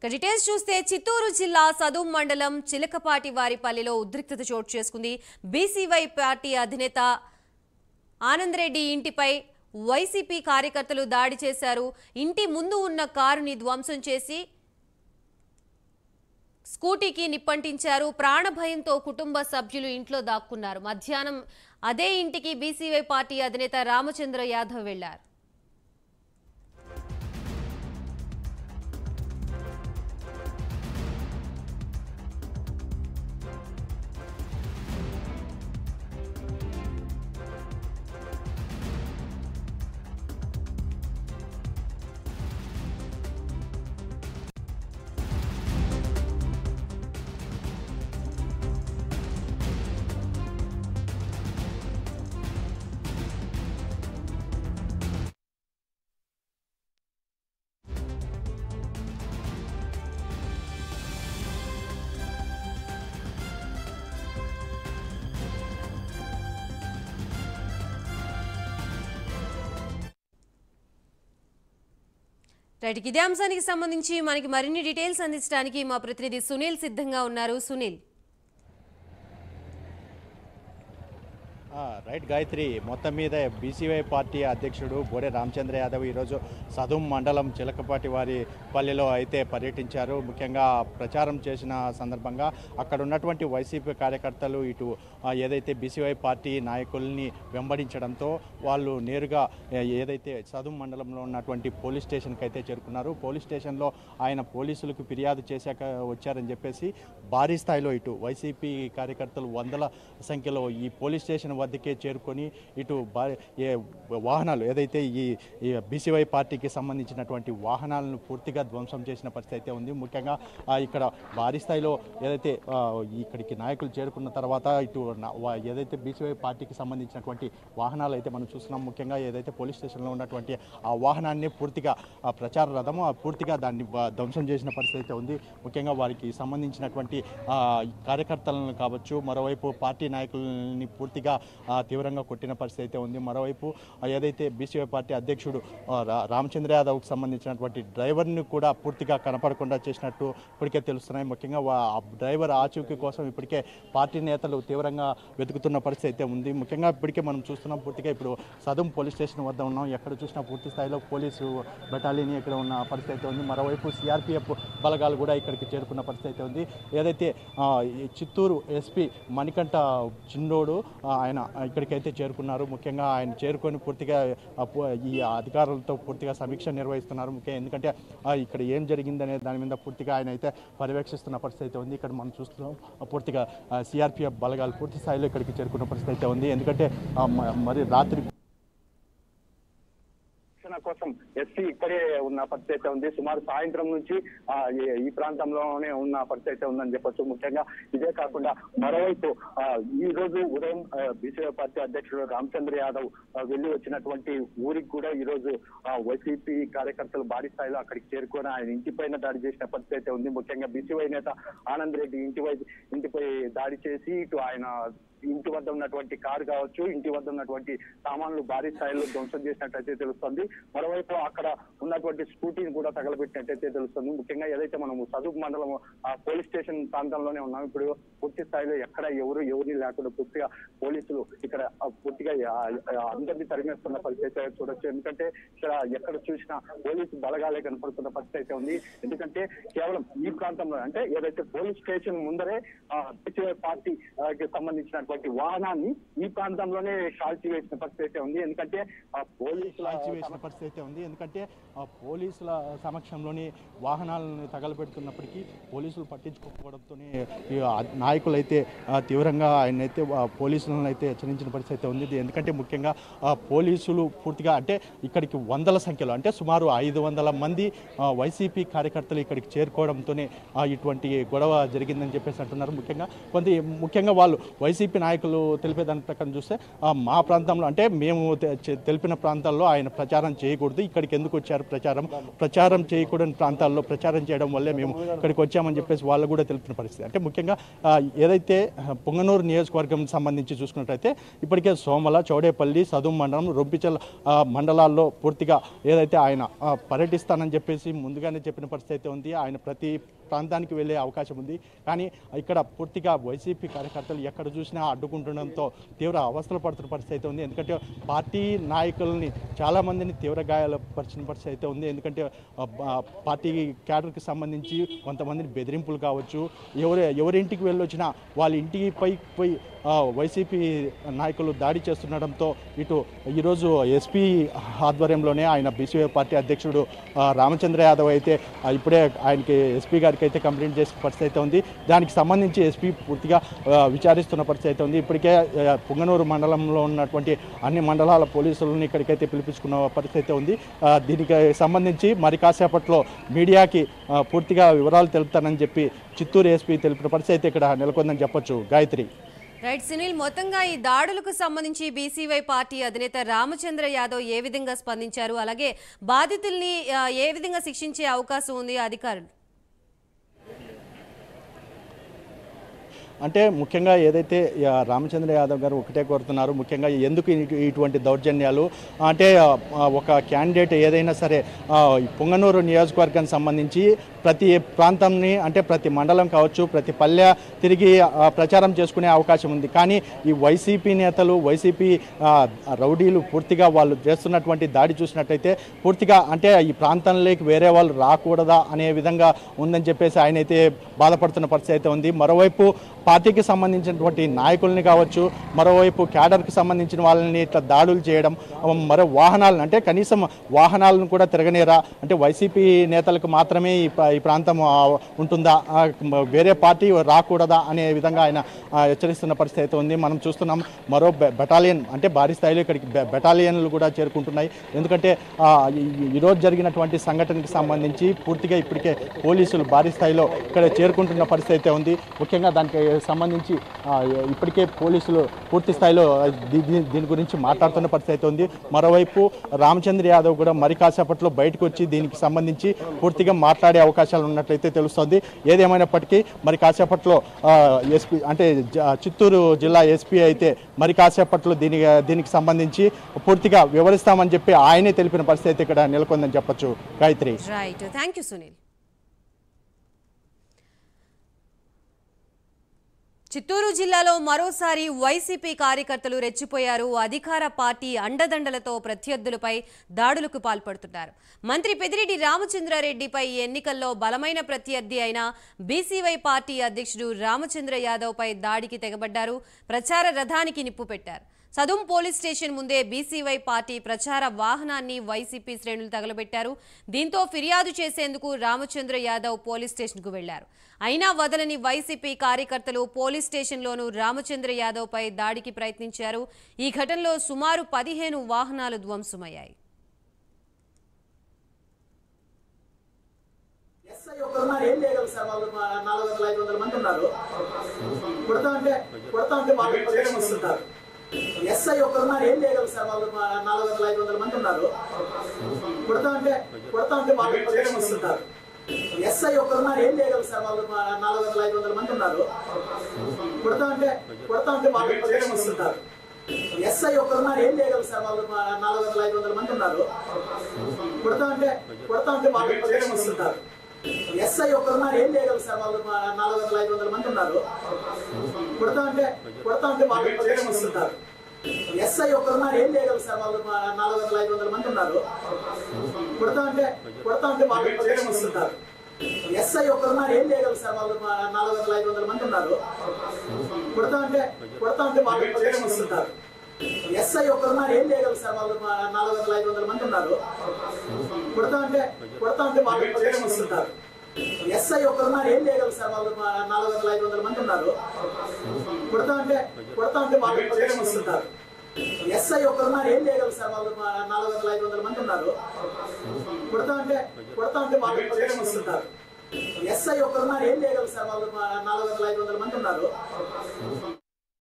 Details చూస్తే చిత్తూరు జిల్లా సదుం మండలం చిలకపాటి వారిపల్లిలో ఉద్రిక్తత చోటు చేసుకుంది. బీసీవై పార్టీ అధినేత ఆనంద్ రెడ్డి ఇంటిపై వైసీపీ కార్యకర్తలు దాడి చేశారు. ఇంటి ముందు ఉన్న కారుని ధ్వంసం చేసి స్కూటీకి నిప్పంటించారు. ప్రాణభయంతో కుటుంబ సభ్యులు ఇంట్లో దాక్కున్నారు. మధ్యాహ్నం అదే ఇంటికి బీసీవై పార్టీ అధినేత రామచంద్ర యాదవ్ వెళ్లారు. ఇదే అంశానికి సంబంధించి మనకి మరిన్ని డీటెయిల్స్ అందించడానికి మా ప్రతినిధి సునీల్ సిద్ధంగా ఉన్నారు. సునీల్. రైట్ గాయత్రి, మొత్తం మీద బీసీవై పార్టీ అధ్యక్షుడు బోడే రామచంద్ర యాదవ్ ఈరోజు సదుం మండలం చిలకపాటి వారి పల్లెలో అయితే పర్యటించారు. ముఖ్యంగా ప్రచారం చేసిన సందర్భంగా అక్కడ ఉన్నటువంటి వైసీపీ కార్యకర్తలు ఇటు ఏదైతే బీసీవై పార్టీ నాయకుల్ని వెంబడించడంతో వాళ్ళు నేరుగా ఏదైతే సదుం మండలంలో ఉన్నటువంటి పోలీస్ స్టేషన్కి అయితే చేరుకున్నారు. పోలీస్ స్టేషన్లో ఆయన పోలీసులకు ఫిర్యాదు చేశాక వచ్చారని చెప్పేసి భారీ స్థాయిలో ఇటు వైసీపీ కార్యకర్తలు వందల సంఖ్యలో ఈ పోలీస్ స్టేషన్ వద్దకే చేరుకొని ఇటు వాహనాలు ఏదైతే ఈ బీసీవై పార్టీకి సంబంధించినటువంటి వాహనాలను పూర్తిగా ధ్వంసం చేసిన పరిస్థితి అయితే ఉంది. ముఖ్యంగా ఇక్కడ భారీ స్థాయిలో ఏదైతే ఇక్కడికి నాయకులు చేరుకున్న తర్వాత ఇటు ఏదైతే బీసీవై పార్టీకి సంబంధించినటువంటి వాహనాలు అయితే మనం చూస్తున్నాం. ముఖ్యంగా ఏదైతే పోలీస్ స్టేషన్లో ఉన్నటువంటి ఆ వాహనాన్ని పూర్తిగా ప్రచార రథము పూర్తిగా దాన్ని ధ్వంసం చేసిన పరిస్థితి అయితే ఉంది. ముఖ్యంగా వారికి సంబంధించినటువంటి కార్యకర్తలను కావచ్చు, మరోవైపు పార్టీ నాయకులని పూర్తిగా తీవ్రంగా కొట్టిన పరిస్థితి అయితే ఉంది. మరోవైపు ఏదైతే బీసీవై పార్టీ అధ్యక్షుడు రామచంద్ర యాదవ్కి సంబంధించినటువంటి డ్రైవర్ని కూడా పూర్తిగా కనపడకుండా చేసినట్టు ఇప్పటికే తెలుస్తున్నాయి. ముఖ్యంగా డ్రైవర్ ఆచూకీ కోసం ఇప్పటికే పార్టీ నేతలు తీవ్రంగా వెతుకుతున్న పరిస్థితి అయితే ఉంది. ముఖ్యంగా ఇప్పటికే మనం చూస్తున్నాం, పూర్తిగా ఇప్పుడు సదుం పోలీస్ స్టేషన్ వద్ద ఉన్నాం. ఎక్కడ చూసినా పూర్తి స్థాయిలో పోలీసు బెటాలియన్ ఇక్కడ ఉన్న పరిస్థితి అయితే ఉంది. మరోవైపు సిఆర్పీఎఫ్ బలగాలు కూడా ఇక్కడికి చేరుకున్న పరిస్థితి అయితే ఉంది. ఏదైతే చిత్తూరు ఎస్పీ మణికంఠ చిన్నోడు ఆయన ఇక్కడికైతే చేరుకున్నారు. ముఖ్యంగా ఆయన చేరుకొని పూర్తిగా ఈ అధికారులతో పూర్తిగా సమీక్ష నిర్వహిస్తున్నారు. ముఖ్యంగా ఎందుకంటే ఇక్కడ ఏం జరిగిందనే దాని మీద పూర్తిగా ఆయన అయితే పర్యవేక్షిస్తున్న పరిస్థితి అయితే ఉంది. ఇక్కడ మనం చూస్తున్నాం పూర్తిగా సిఆర్పీఎఫ్ బలగాలు పూర్తి స్థాయిలో ఇక్కడికి చేరుకున్న పరిస్థితి అయితే ఉంది. ఎందుకంటే మరి రాత్రి కోసం ఎస్పీ ఇక్కడే ఉన్న పరిస్థితి అయితే ఉంది. సుమారు సాయంత్రం నుంచి ఈ ప్రాంతంలోనే ఉన్న పరిస్థితి అయితే ఉందని చెప్పొచ్చు. ముఖ్యంగా ఇదే కాకుండా మరోవైపు ఈ రోజు ఉదయం బీసీవై పార్టీ అధ్యక్షుడు రామచంద్ర యాదవ్ వెళ్లి వచ్చినటువంటి ఊరికి కూడా ఈ రోజు వైసీపీ కార్యకర్తలు భారీ స్థాయిలో అక్కడికి చేరుకొని ఆయన ఇంటిపైన దాడి చేసిన పరిస్థితి అయితే ఉంది. ముఖ్యంగా బీసీవై నేత ఆనంద్ రెడ్డి ఇంటిపై దాడి చేసి ఇటు ఆయన ఇంటి వద్ద ఉన్నటువంటి కారు కావచ్చు, ఇంటి వద్ద ఉన్నటువంటి సామాన్లు భారీ స్థాయిలో ధ్వంసం చేసినట్టయితే తెలుస్తుంది. మరోవైపు అక్కడ ఉన్నటువంటి స్కూటీని కూడా తగలబెట్టినట్టయితే తెలుస్తుంది. ముఖ్యంగా ఏదైతే మనం సదుపు మండలం పోలీస్ స్టేషన్ ప్రాంతంలోనే ఉన్నాం. ఇప్పుడు పూర్తి స్థాయిలో ఎక్కడ ఎవరిని లేకుండా పూర్తిగా పోలీసులు ఇక్కడ పూర్తిగా అందరినీ తరిమేస్తున్న పరిస్థితి చూడొచ్చు. ఎందుకంటే ఇక్కడ ఎక్కడ చూసినా పోలీసు బలగాలే కనపడుతున్న పరిస్థితి అయితే ఉంది. ఎందుకంటే కేవలం ఈ ప్రాంతంలో అంటే ఏదైతే పోలీస్ స్టేషన్ ముందరే బీసీవై పార్టీకి సంబంధించినటువంటి వాహనాన్ని ఈ ప్రాంతంలోనే కాల్చి వేసిన పరిస్థితి ఉంది. ఎందుకంటే పోలీసుల సమక్షంలోనే వాహనాలను తగలబెడుతున్నప్పటికీ పోలీసులు పట్టించుకోకపోవడంతోనే నాయకులు అయితే తీవ్రంగా ఆయన అయితే పోలీసులను అయితే హెచ్చరించిన పరిస్థితి ఉంది. ఎందుకంటే ముఖ్యంగా పోలీసులు పూర్తిగా అంటే ఇక్కడికి వందల సంఖ్యలో అంటే సుమారు 500 మంది వైసీపీ కార్యకర్తలు ఇక్కడికి చేరుకోవడంతోనే ఇటువంటి గొడవ జరిగిందని చెప్పేసి అంటున్నారు. ముఖ్యంగా వాళ్ళు వైసీపీ నాయకులు తెలిపే దాని ప్రకారం చూస్తే మా ప్రాంతంలో అంటే మేము తెలిపిన ప్రాంతాల్లో ఆయన ప్రచారం చేయకూడదు, ఇక్కడికి ఎందుకు వచ్చారు, ప్రచారం చేయకూడని ప్రాంతాల్లో ప్రచారం చేయడం వల్లే మేము ఇక్కడికి వచ్చామని చెప్పేసి వాళ్ళు కూడా తెలిపిన పరిస్థితి. అంటే ముఖ్యంగా ఏదైతే పొంగనూరు నియోజకవర్గం సంబంధించి చూసుకున్నట్టయితే ఇప్పటికే సోమల, చౌడేపల్లి, సదుం మండలం, రొంపిచల్ మండలాల్లో పూర్తిగా ఏదైతే ఆయన పర్యటిస్తానని చెప్పేసి ముందుగానే చెప్పిన పరిస్థితి అయితే ఉంది. ఆయన ప్రతి ప్రాంతానికి వెళ్ళే అవకాశం ఉంది. కానీ ఇక్కడ పూర్తిగా వైసీపీ కార్యకర్తలు ఎక్కడ చూసినా అడ్డుకుంటుండడంతో తీవ్ర అవస్థలు పడుతున్న పరిస్థితి అయితే ఉంది. ఎందుకంటే పార్టీ నాయకులని చాలామందిని తీవ్ర గాయాలపరిచిన పరిస్థితి అయితే ఉంది. ఎందుకంటే పార్టీ క్యాడర్కి సంబంధించి కొంతమందిని బెదిరింపులు కావచ్చు, ఎవరింటికి వెళ్ళొచ్చినా వాళ్ళ ఇంటికి పోయి వైసీపీ నాయకులు దాడి చేస్తుండడంతో ఇటు ఈరోజు ఎస్పీ ఆధ్వర్యంలోనే ఆయన బీసీవై పార్టీ అధ్యక్షుడు రామచంద్ర యాదవ్ అయితే ఇప్పుడే ఆయనకి ఎస్పీ గారికి అయితే కంప్లైంట్ చేసిన పరిస్థితి అయితే ఉంది. దానికి సంబంధించి ఎస్పీ పూర్తిగా విచారిస్తున్న పరిస్థితి అయితే ఉంది. ఇప్పటికే పొంగనూరు మండలంలో ఉన్నటువంటి అన్ని మండలాల పోలీసులను ఇక్కడికైతే పిలిపించుకున్న పరిస్థితి అయితే ఉంది. దీనికి సంబంధించి మరి కాసేపట్లో మీడియాకి పూర్తిగా వివరాలు తెలుపుతానని చెప్పి చిత్తూరు ఎస్పీ తెలిపిన పరిస్థితి అయితే ఇక్కడ నెలకొందని చెప్పొచ్చు. గాయత్రి. రైట్ సునీల్, మొత్తంగా ఈ దాడులకు సంబంధించి బీసీవై పార్టీ అధినేత రామచంద్ర యాదవ్ ఏ విధంగా స్పందించారు, అలాగే బాధితుల్ని ఏ విధంగా శిక్షించే అవకాశం ఉంది అధికారులు? అంటే ముఖ్యంగా ఏదైతే రామచంద్ర యాదవ్ గారు ఒకటే కోరుతున్నారు, ముఖ్యంగా ఎందుకు ఇటువంటి దౌర్జన్యాలు అంటే ఒక క్యాండిడేట్ ఏదైనా సరే పొంగనూరు నియోజకవర్గానికి సంబంధించి ప్రతి ప్రాంతంని అంటే ప్రతి మండలం కావచ్చు, ప్రతి పల్లె తిరిగి ప్రచారం చేసుకునే అవకాశం ఉంది. కానీ ఈ వైసీపీ నేతలు, వైసీపీ రౌడీలు పూర్తిగా వాళ్ళు చేస్తున్నటువంటి దాడి చూసినట్టయితే పూర్తిగా అంటే ఈ ప్రాంతంలోకి వేరే వాళ్ళు రాకూడదా అనే విధంగా ఉందని చెప్పేసి ఆయన అయితే బాధపడుతున్న పరిస్థితి అయితే ఉంది. మరోవైపు పార్టీకి సంబంధించినటువంటి నాయకుల్ని కావచ్చు, మరోవైపు క్యాడర్కి సంబంధించిన వాళ్ళని ఇట్లా దాడులు చేయడం, మరో వాహనాలను అంటే కనీసం వాహనాలను కూడా తిరగనేరా, అంటే వైసీపీ నేతలకు మాత్రమే ఈ ప్రాంతం ఉంటుందా, వేరే పార్టీ రాకూడదా అనే విధంగా ఆయన హెచ్చరిస్తున్న పరిస్థితి అయితే ఉంది. మనం చూస్తున్నాం మరో బెటాలియన్ అంటే భారీ స్థాయిలో ఇక్కడికి బెటాలియన్లు కూడా చేరుకుంటున్నాయి. ఎందుకంటే ఈరోజు జరిగినటువంటి సంఘటనకి సంబంధించి పూర్తిగా ఇప్పటికే పోలీసులు భారీ స్థాయిలో ఇక్కడ చేరుకుంటున్న పరిస్థితి అయితే ఉంది. ముఖ్యంగా దానికి సంబంధించి ఇప్పటికే పోలీసులు పూర్తి స్థాయిలో దీని గురించి మాట్లాడుతున్న పరిస్థితి అయితే ఉంది. మరోవైపు రామచంద్ర యాదవ్ కూడా మరి కాసేపట్లో బయటకు వచ్చి దీనికి సంబంధించి పూర్తిగా మాట్లాడే అవకాశాలు ఉన్నట్లయితే తెలుస్తోంది. ఏదేమైనప్పటికీ మరి కాసేపట్లో ఎస్పీ అంటే చిత్తూరు జిల్లా ఎస్పీ అయితే మరి కాసేపట్లో దీనికి సంబంధించి పూర్తిగా వివరిస్తామని చెప్పి ఆయనే తెలిపిన పరిస్థితి అయితే ఇక్కడ నెలకొందని చెప్పొచ్చు. Gayatri. Right, thank you Sunil. Chittoor జిల్లాలో మరోసారి వైసీపీ కార్యకర్తలు రెచ్చిపోయారు. అధికార పార్టీ అండదండలతో ప్రత్యర్థులపై దాడులకు పాల్పడుతున్నారు. మంత్రి పెద్దిరెడ్డి రామచంద్రారెడ్డిపై ఎన్నికల్లో బలమైన ప్రత్యర్థి అయిన బీసీవై పార్టీ అధ్యక్షుడు రామచంద్ర యాదవ్పై దాడికి తెగబడ్డారు. ప్రచార రథానికి నిప్పు పెట్టారు. సదుం పోలీస్ స్టేషన్ ముందే బీసీవై పార్టీ ప్రచార వాహనాన్ని వైసీపీ శ్రేణులు తగలబెట్టారు. దీంతో ఫిర్యాదు చేసేందుకు రామచంద్ర యాదవ్ పోలీస్ స్టేషన్కు వెళ్లారు. అయినా వదలని వైసీపీ కార్యకర్తలు పోలీస్ స్టేషన్లోనూ రామచంద్ర యాదవ్పై దాడికి ప్రయత్నించారు. ఈ ఘటనలో సుమారు 15 వాహనాలు ధ్వంసమయ్యాయి. ఎస్ఐ ఒకరున్నారు, ఏం చేయగలరు సార్ వాళ్ళు? 400-500 మంది ఉన్నారు. కొడతా ఉంటే వాళ్ళు ప్రొటెక్షన్ ఇస్తుంటారు. ఎస్ఐ ఒకరున్నారు, ఏం చేయగలరు సార్ వాళ్ళు? 400-500 మంది ఉన్నారు. కొడతా ఉంటే వాళ్ళు ప్రొటెక్షన్ ఇస్తుంటారు. ఎస్ఐ ఒకరున్నారు, ఏం చేయగలరు సార్ వాళ్ళు? 400-500 మంది ఉన్నారు. కొడతా ఉంటే వాళ్ళు ప్రొటెక్షన్ ఇస్తుంటారు. ఎస్ఐ ఒకరున్నారు, ఏం చేయగలరు సార్ వాళ్ళు? 400-500 మంది ఉన్నారు. కొడతా ఉంటే వాళ్ళు ప్రొటెక్షన్ ఇస్తుంటారు. ఎస్ఐ ఒకరున్నారు, ఏం చేయగలరు సార్ వాళ్ళు? 400-500 మంది ఉన్నారు. కొడతా ఉంటే వాళ్ళు ప్రొటెక్షన్ ఇస్తుంటారు. ఎస్ఐ ఒకరున్నారు, ఏం చేయగలరు సార్ వాళ్ళు? 400-500 మంది ఉన్నారు. కొడతా ఉంటే వాళ్ళు ప్రొటెక్షన్ ఇస్తుంటారు. ఎస్ఐ ఒకరున్నారు, ఏం చేయగలరు సార్ వాళ్ళు? 400-500 మంది ఉన్నారు. కొడతా ఉంటే వాళ్ళు ప్రొటెక్షన్ ఇస్తుంటారు. ఎస్ఐ ఒకరున్నారు, ఏం చేయగలరు సార్ వాళ్ళు? 400-500 మంది ఉన్నారు. కొడతా ఉంటే వాళ్ళు ప్రొటెక్షన్ ఇస్తుంటారు. ఎస్ఐ ఒకరున్నారు, ఏం చేయగలరు సార్ వాళ్ళు? 400-500 మంది ఉన్నారు. కొడతా ఉంటే వాళ్ళు ప్రొటెక్షన్ ఇస్తుంటారు. ఎస్ఐ ఒకరున్నారు, ఏం చేయగలరు సార్ వాళ్ళు? 400-500 మంది ఉన్నారు.